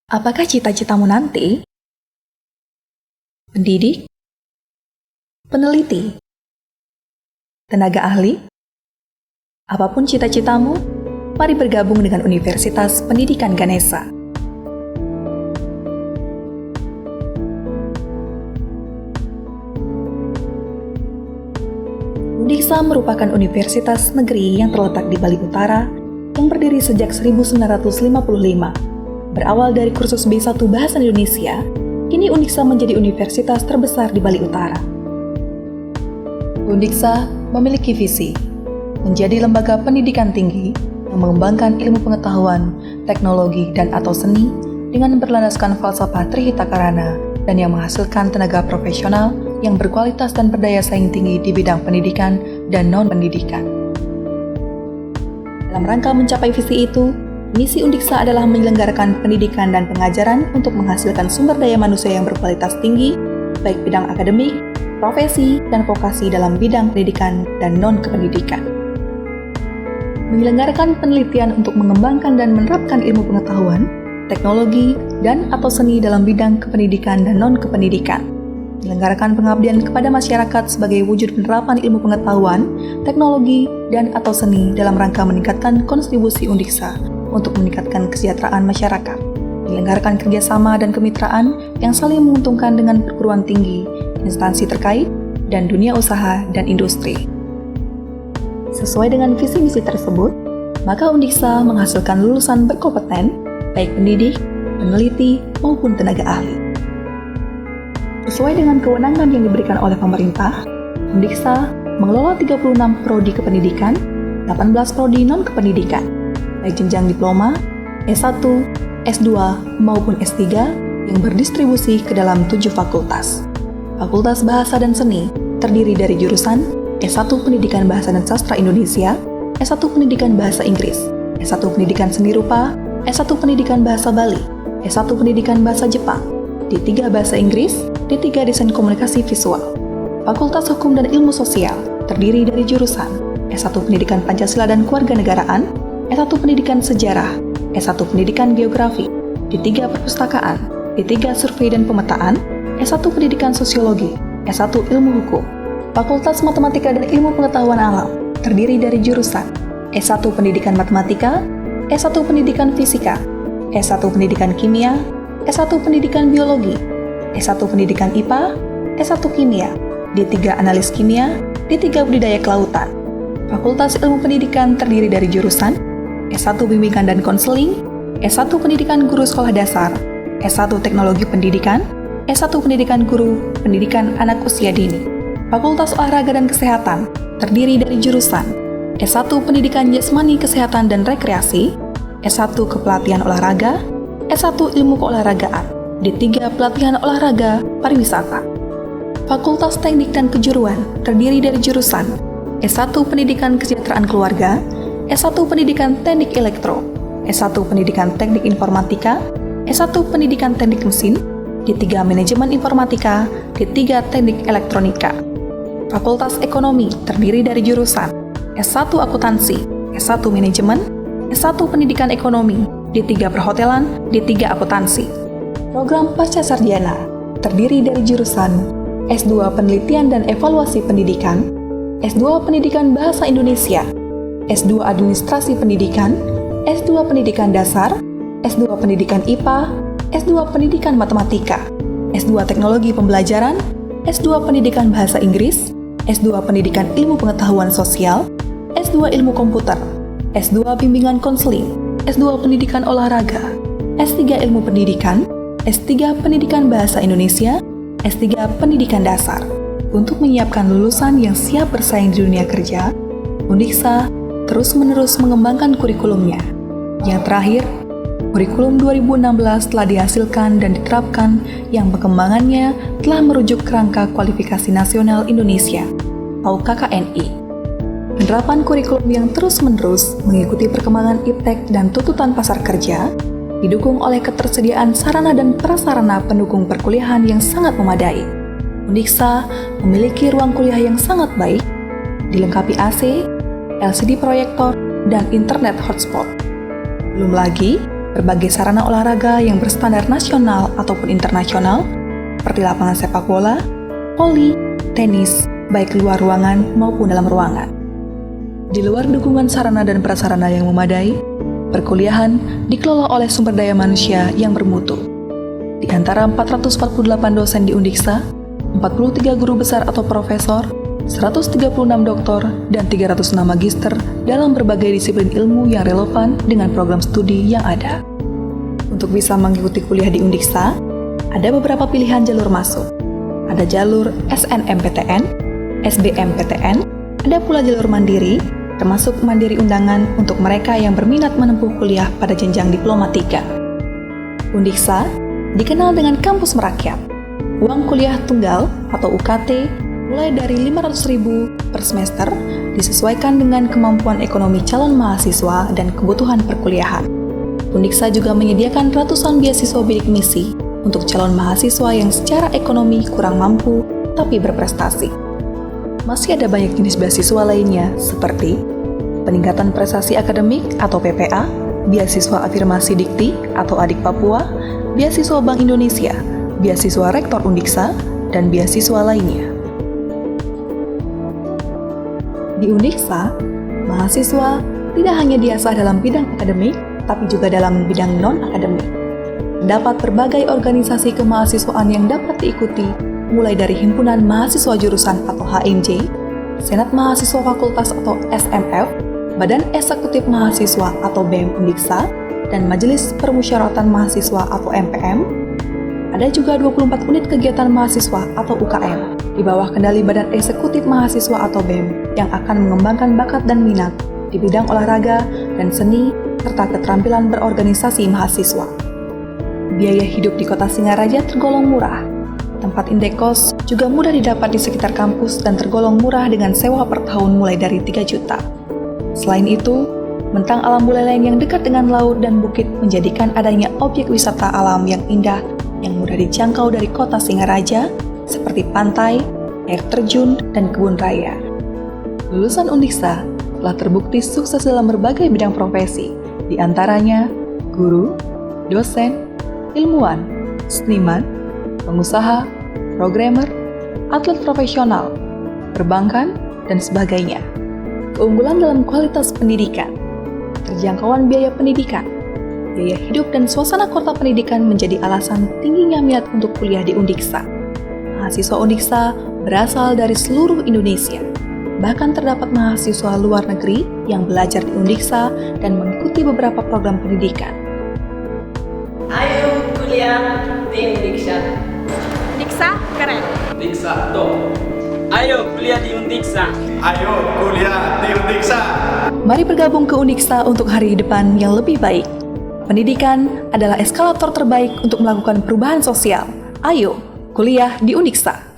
Apakah cita-citamu nanti? Pendidik? Peneliti? Tenaga ahli? Apapun cita-citamu, mari bergabung dengan Universitas Pendidikan Ganesha. Undiksa merupakan universitas negeri yang terletak di Bali Utara yang berdiri sejak 1955. Berawal dari kursus B1 Bahasa Indonesia, kini Undiksa menjadi universitas terbesar di Bali Utara. Undiksa memiliki visi menjadi lembaga pendidikan tinggi yang mengembangkan ilmu pengetahuan, teknologi, dan atau seni dengan berlandaskan falsafah Trihita Karana dan yang menghasilkan tenaga profesional yang berkualitas dan berdaya saing tinggi di bidang pendidikan dan non-pendidikan. Dalam rangka mencapai visi itu, misi Undiksa adalah menyelenggarakan pendidikan dan pengajaran untuk menghasilkan sumber daya manusia yang berkualitas tinggi, baik bidang akademik, profesi, dan vokasi dalam bidang pendidikan dan non-kependidikan. Menyelenggarakan penelitian untuk mengembangkan dan menerapkan ilmu pengetahuan, teknologi, dan atau seni dalam bidang kependidikan dan non-kependidikan. Menyelenggarakan pengabdian kepada masyarakat sebagai wujud penerapan ilmu pengetahuan, teknologi, dan atau seni dalam rangka meningkatkan kontribusi Undiksa untuk meningkatkan kesejahteraan masyarakat, menyelenggarakan kerjasama dan kemitraan yang saling menguntungkan dengan perguruan tinggi, instansi terkait, dan dunia usaha dan industri. Sesuai dengan visi misi tersebut, maka Undiksa menghasilkan lulusan berkompeten, baik pendidik, peneliti, maupun tenaga ahli. Sesuai dengan kewenangan yang diberikan oleh pemerintah, Undiksa mengelola 36 prodi kependidikan, 18 prodi non-kependidikan, baik jenjang diploma, S1, S2, maupun S3 yang berdistribusi ke dalam 7 fakultas. Fakultas Bahasa dan Seni terdiri dari jurusan S1 Pendidikan Bahasa dan Sastra Indonesia, S1 Pendidikan Bahasa Inggris, S1 Pendidikan Seni Rupa, S1 Pendidikan Bahasa Bali, S1 Pendidikan Bahasa Jepang, D3 Bahasa Inggris, D3 Desain Komunikasi Visual. Fakultas Hukum dan Ilmu Sosial terdiri dari jurusan S1 Pendidikan Pancasila dan Kewarganegaraan, S1 Pendidikan Sejarah, S1 Pendidikan Geografi, D3 Perpustakaan, D3 Survei dan Pemetaan, S1 Pendidikan Sosiologi, S1 Ilmu Hukum. Fakultas Matematika dan Ilmu Pengetahuan Alam terdiri dari jurusan S1 Pendidikan Matematika, S1 Pendidikan Fisika, S1 Pendidikan Kimia, S1 Pendidikan Biologi, S1 Pendidikan IPA, S1 Kimia, D3 Analis Kimia, D3 Budidaya Kelautan. Fakultas Ilmu Pendidikan terdiri dari jurusan S1 Bimbingan dan Konseling, S1 Pendidikan Guru Sekolah Dasar, S1 Teknologi Pendidikan, S1 Pendidikan Guru Pendidikan Anak Usia Dini. Fakultas Olahraga dan Kesehatan terdiri dari jurusan S1 Pendidikan Jasmani Kesehatan dan Rekreasi, S1 Kepelatihan Olahraga, S1 Ilmu Keolahragaan, D3 Pelatihan Olahraga Pariwisata. Fakultas Teknik dan Kejuruan terdiri dari jurusan S1 Pendidikan Kesejahteraan Keluarga, S1 Pendidikan Teknik Elektro, S1 Pendidikan Teknik Informatika, S1 Pendidikan Teknik Mesin, D3 Manajemen Informatika, D3 Teknik Elektronika. Fakultas Ekonomi terdiri dari jurusan S1 Akuntansi, S1 Manajemen, S1 Pendidikan Ekonomi, D3 Perhotelan, D3 Akuntansi. Program Pasca Sarjana terdiri dari jurusan S2 Penelitian dan Evaluasi Pendidikan, S2 Pendidikan Bahasa Indonesia, S2 Administrasi Pendidikan, S2 Pendidikan Dasar, S2 Pendidikan IPA, S2 Pendidikan Matematika, S2 Teknologi Pembelajaran, S2 Pendidikan Bahasa Inggris, S2 Pendidikan Ilmu Pengetahuan Sosial, S2 Ilmu Komputer, S2 Bimbingan Konseling, S2 Pendidikan Olahraga, S3 Ilmu Pendidikan, S3 Pendidikan Bahasa Indonesia, S3 Pendidikan Dasar. Untuk menyiapkan lulusan yang siap bersaing di dunia kerja, Undiksa terus-menerus mengembangkan kurikulumnya. Yang terakhir, kurikulum 2016 telah dihasilkan dan diterapkan yang pengembangannya telah merujuk kerangka kualifikasi nasional Indonesia atau KKNI. Penerapan kurikulum yang terus-menerus mengikuti perkembangan iptek dan tuntutan pasar kerja, didukung oleh ketersediaan sarana dan prasarana pendukung perkuliahan yang sangat memadai. Undiksa memiliki ruang kuliah yang sangat baik, dilengkapi AC, LCD proyektor, dan internet hotspot. Belum lagi, berbagai sarana olahraga yang berstandar nasional ataupun internasional, seperti lapangan sepak bola, voli, tenis, baik luar ruangan maupun dalam ruangan. Di luar dukungan sarana dan prasarana yang memadai, perkuliahan dikelola oleh sumber daya manusia yang bermutu. Di antara 448 dosen di Undiksa, 43 guru besar atau profesor, 136 doktor, dan 306 magister dalam berbagai disiplin ilmu yang relevan dengan program studi yang ada. Untuk bisa mengikuti kuliah di Undiksa, ada beberapa pilihan jalur masuk. Ada jalur SNMPTN, SBMPTN, ada pula jalur mandiri, termasuk mandiri undangan untuk mereka yang berminat menempuh kuliah pada jenjang diploma 3. Undiksa dikenal dengan kampus merakyat. Uang kuliah tunggal atau UKT mulai dari 500.000 per semester disesuaikan dengan kemampuan ekonomi calon mahasiswa dan kebutuhan perkuliahan. Undiksa juga menyediakan ratusan beasiswa bidik misi untuk calon mahasiswa yang secara ekonomi kurang mampu tapi berprestasi. Masih ada banyak jenis beasiswa lainnya seperti peningkatan prestasi akademik atau PPA, beasiswa afirmasi dikti atau Adik Papua, beasiswa Bank Indonesia, beasiswa Rektor Undiksa, dan beasiswa lainnya. Di Undiksa, mahasiswa tidak hanya diasah dalam bidang akademik, tapi juga dalam bidang non-akademik. Terdapat berbagai organisasi kemahasiswaan yang dapat diikuti, mulai dari Himpunan Mahasiswa Jurusan atau HMJ, Senat Mahasiswa Fakultas atau SMF, Badan Eksekutif Mahasiswa atau BEM Undiksa, dan Majelis Permusyawaratan Mahasiswa atau MPM. Ada juga 24 unit kegiatan mahasiswa atau UKM di bawah kendali Badan Eksekutif Mahasiswa atau BEM yang akan mengembangkan bakat dan minat di bidang olahraga dan seni serta keterampilan berorganisasi mahasiswa. Biaya hidup di Kota Singaraja tergolong murah. Tempat indekos juga mudah didapat di sekitar kampus dan tergolong murah dengan sewa per tahun mulai dari 3 juta. Selain itu, bentang alam buleleng yang dekat dengan laut dan bukit menjadikan adanya objek wisata alam yang indah yang mudah dijangkau dari Kota Singaraja, seperti pantai, air terjun, dan kebun raya. Lulusan Undiksa telah terbukti sukses dalam berbagai bidang profesi, di antaranya guru, dosen, ilmuwan, seniman, pengusaha, programmer, atlet profesional, perbankan, dan sebagainya. Keunggulan dalam kualitas pendidikan, terjangkauan biaya pendidikan, biaya hidup dan suasana kota pendidikan menjadi alasan tingginya minat untuk kuliah di Undiksa. Mahasiswa Undiksa berasal dari seluruh Indonesia. Bahkan terdapat mahasiswa luar negeri yang belajar di Undiksa dan mengikuti beberapa program pendidikan. Ayo kuliah di Undiksa. Undiksa keren. Undiksa dong. Ayo kuliah di Undiksa. Ayo kuliah di Undiksa. Mari bergabung ke Undiksa untuk hari depan yang lebih baik. Pendidikan adalah eskalator terbaik untuk melakukan perubahan sosial. Ayo kuliah di Undiksa.